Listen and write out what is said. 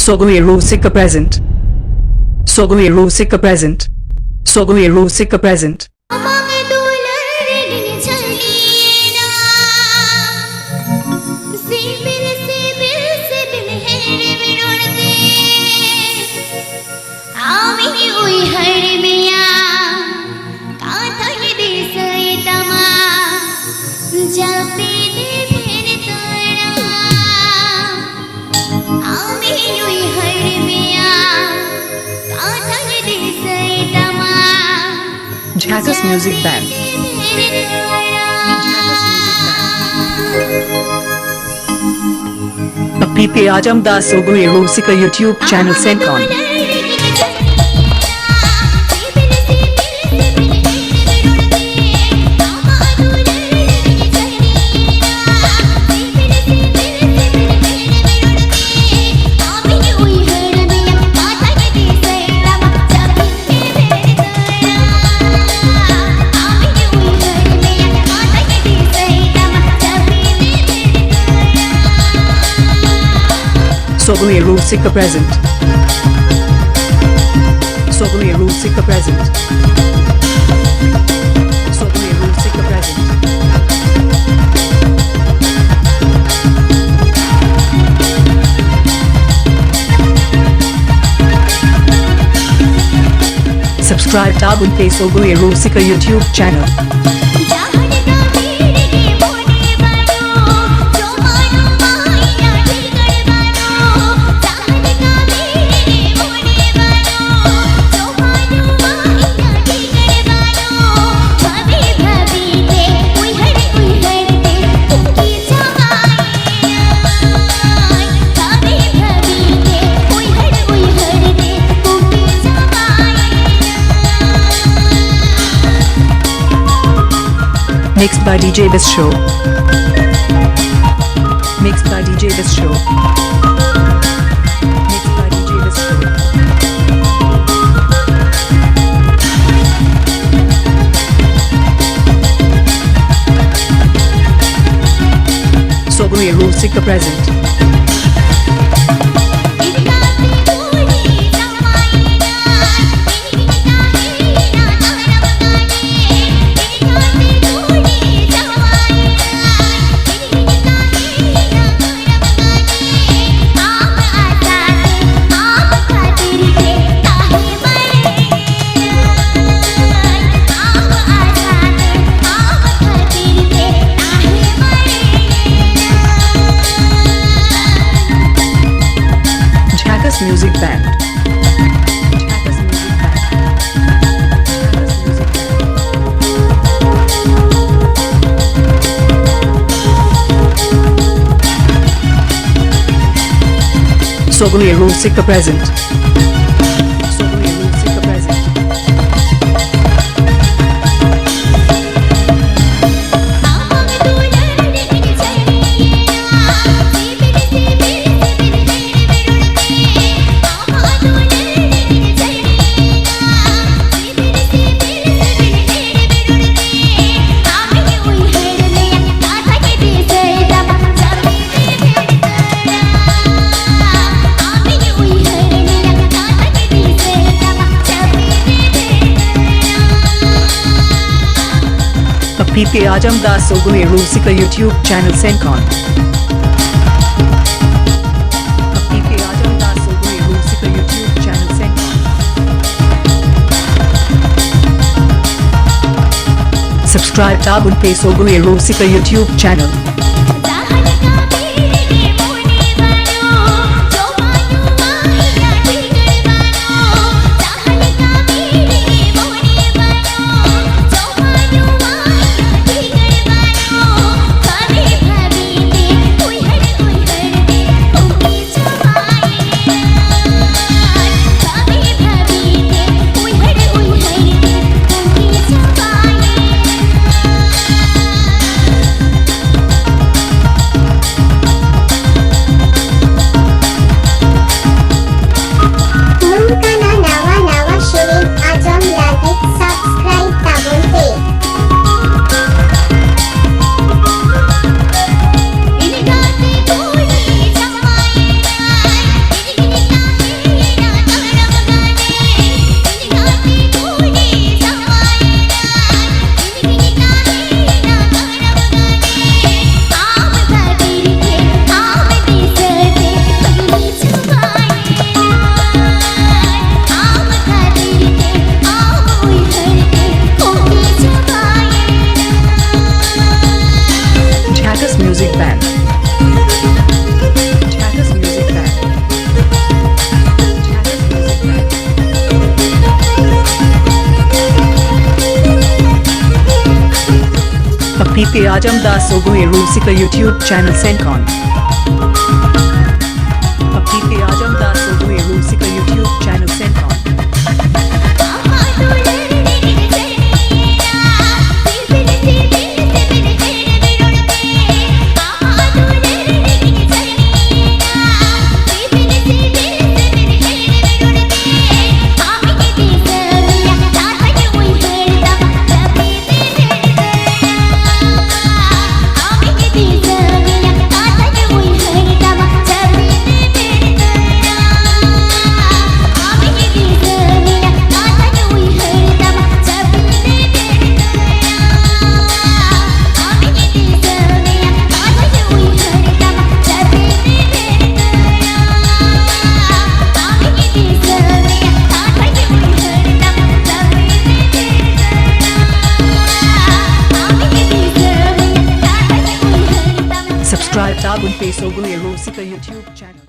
Sogai Rusika present. Sogai Rusika present. Sogai Rusika present. Jhakas Music Band. P. Ajamdas Sogai Rusika YouTube channel Sencon. Sogai Rusika present. Sogai Rusika present. Sogai Rusika present. Subscribe tab unke Sogai Rusika YouTube channel. Mixed by DJ This Show. Mixed by DJ This Show. Mixed by DJ This Show. Sogai Rusika present. Music Band. Jhakas Music Band. Jhakas Music Band. Sogai Rusika present. Sogai Rusika present. P. Ajamdas Sogai Rusika YouTube channel Sencon. P. Ajamdas Sogai Rusika YouTube channel Sencon. Subscribe tab unke Sogai Rusika YouTube channel. पे आजम दास सोगोई रूसिका YouTube channel सेंकॉन अपनी पे आजम दास सोगोई रूसिका YouTube channel सेंकॉन Subscribe tab on Sogai Rusika YouTube channel.